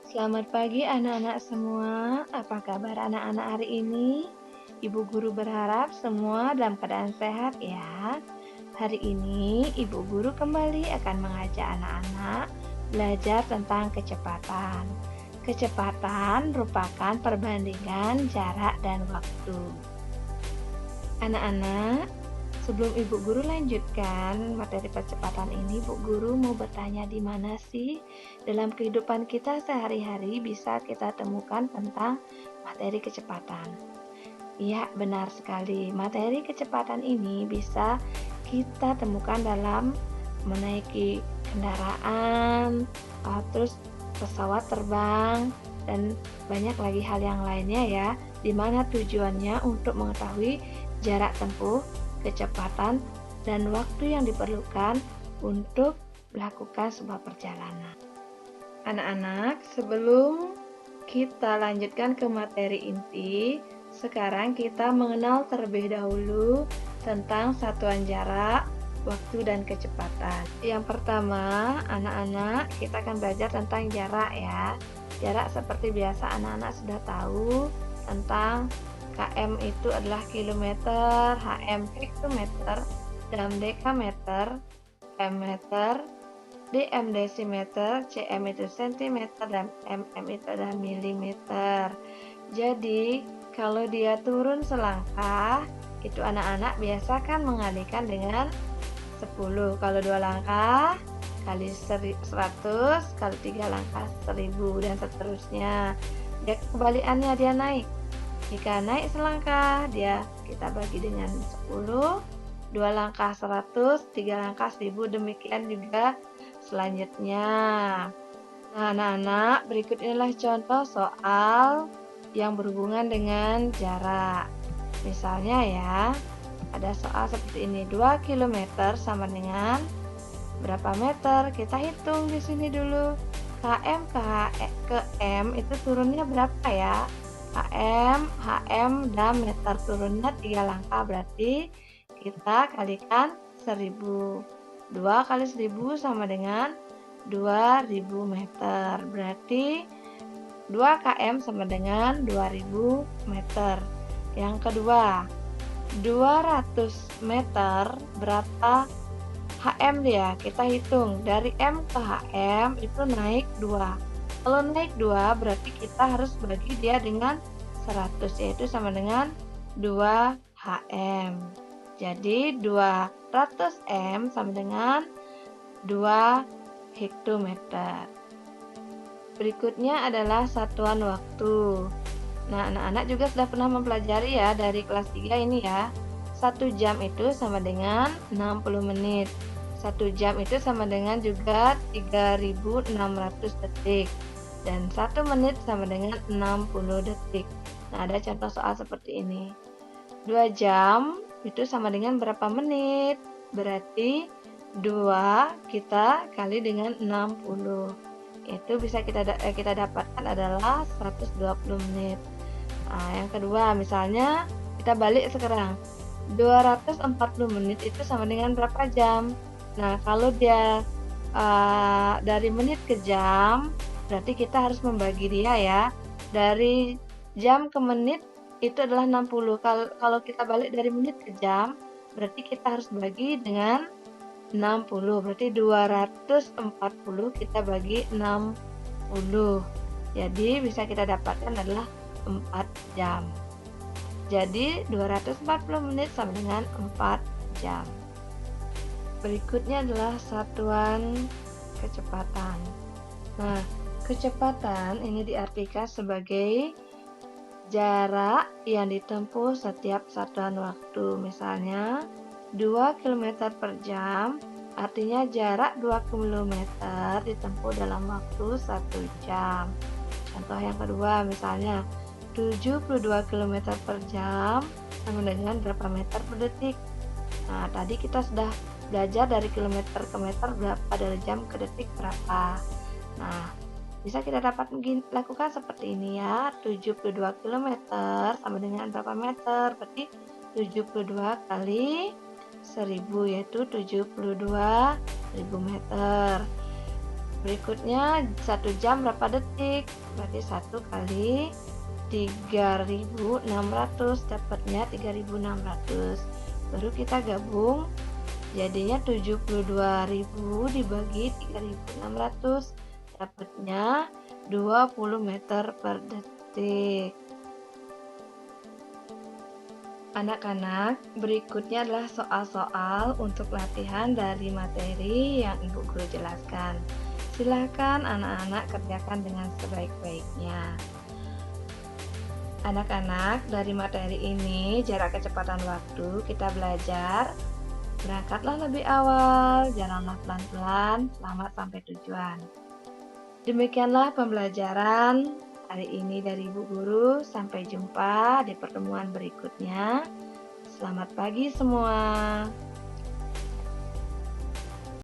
Selamat pagi anak-anak semua. Apa kabar anak-anak hari ini? Ibu guru berharap semua dalam keadaan sehat ya. Hari ini ibu guru kembali akan mengajak anak-anak belajar tentang kecepatan. Kecepatan merupakan perbandingan jarak dan waktu. Anak-anak, sebelum Ibu Guru lanjutkan materi percepatan ini, Bu Guru mau bertanya di mana sih dalam kehidupan kita sehari-hari bisa kita temukan tentang materi kecepatan? Iya, benar sekali. Materi kecepatan ini bisa kita temukan dalam menaiki kendaraan, terus pesawat terbang, dan banyak lagi hal yang lainnya ya, di mana tujuannya untuk mengetahui jarak tempuh, kecepatan, dan waktu yang diperlukan untuk melakukan sebuah perjalanan. Anak-anak, sebelum kita lanjutkan ke materi inti, sekarang kita mengenal terlebih dahulu tentang satuan jarak, waktu, dan kecepatan. Yang pertama, anak-anak, kita akan belajar tentang jarak ya. Jarak seperti biasa anak-anak sudah tahu tentang km itu adalah kilometer, hm hektometer, dan dekameter, m meter, dm desimeter, cm itu sentimeter, dan mm itu adalah milimeter. Jadi, kalau dia turun selangkah, itu anak-anak biasa kan mengalihkan dengan 10. Kalau 2 langkah, kali 100, kali 3 langkah 1000, dan seterusnya. Ya, kebalikannya dia naik. Jika naik selangkah, kita bagi dengan 10, 2 langkah 100, 3 langkah 1000, demikian juga selanjutnya. Nah, anak-anak, berikut inilah contoh soal yang berhubungan dengan jarak. Misalnya ya, ada soal seperti ini, 2 km sama dengan berapa meter? Kita hitung di sini dulu. km ke m itu turunnya berapa ya? hm, dan meter turunnya 3 langkah, berarti kita kalikan 1000. 2 kali 1000 sama dengan 2000 meter. Berarti 2 km sama dengan 2000 meter. Yang kedua, 200 meter berapa hm dia? Kita hitung dari m ke hm itu naik 2. Kalau naik 2 berarti kita harus bagi dia dengan 100, yaitu sama dengan 2 hm. Jadi 200 m sama dengan 2 hektometer. Berikutnya adalah satuan waktu. Nah, anak-anak juga sudah pernah mempelajari ya dari kelas 3 ini ya. 1 jam itu sama dengan 60 menit. 1 jam itu sama dengan juga 3600 detik. Dan 1 menit sama dengan 60 detik. Nah, ada contoh soal seperti ini. 2 jam itu sama dengan berapa menit? Berarti 2 kita kali dengan 60. Itu bisa kita dapatkan adalah 120 menit. Nah, yang kedua, misalnya kita balik sekarang. 240 menit itu sama dengan berapa jam? Nah, kalau dia dari menit ke jam, berarti kita harus membagi dia ya. Dari jam ke menit itu adalah 60. Kalau kita balik dari menit ke jam, berarti kita harus bagi dengan 60. Berarti 240 kita bagi 60. Jadi bisa kita dapatkan adalah 4 jam. Jadi 240 menit sama dengan 4 jam. Berikutnya adalah satuan kecepatan. Nah, kecepatan ini diartikan sebagai jarak yang ditempuh setiap satuan waktu. Misalnya 2 km per jam, artinya jarak 2 km ditempuh dalam waktu 1 jam. Contoh yang kedua, misalnya 72 km per jam sama dengan berapa meter per detik. Nah, tadi kita sudah belajar dari kilometer ke meter berapa, dari jam ke detik berapa. Nah, bisa kita dapat lakukan seperti ini ya. 72 km sama dengan berapa meter? Berarti 72 kali 1000, yaitu 72.000 meter. Berikutnya 1 jam berapa detik? Berarti 1 kali 3.600, dapatnya 3.600. Baru kita gabung, jadinya 72.000 dibagi 3.600, dapatnya 20 meter per detik. Anak-anak, berikutnya adalah soal-soal untuk latihan dari materi yang Ibu Guru jelaskan. Silakan anak-anak kerjakan dengan sebaik-baiknya. Anak-anak, dari materi ini, jarak kecepatan waktu, kita belajar. Berangkatlah lebih awal, jalanlah pelan-pelan, selamat sampai tujuan. Demikianlah pembelajaran hari ini dari Ibu Guru. Sampai jumpa di pertemuan berikutnya. Selamat pagi semua.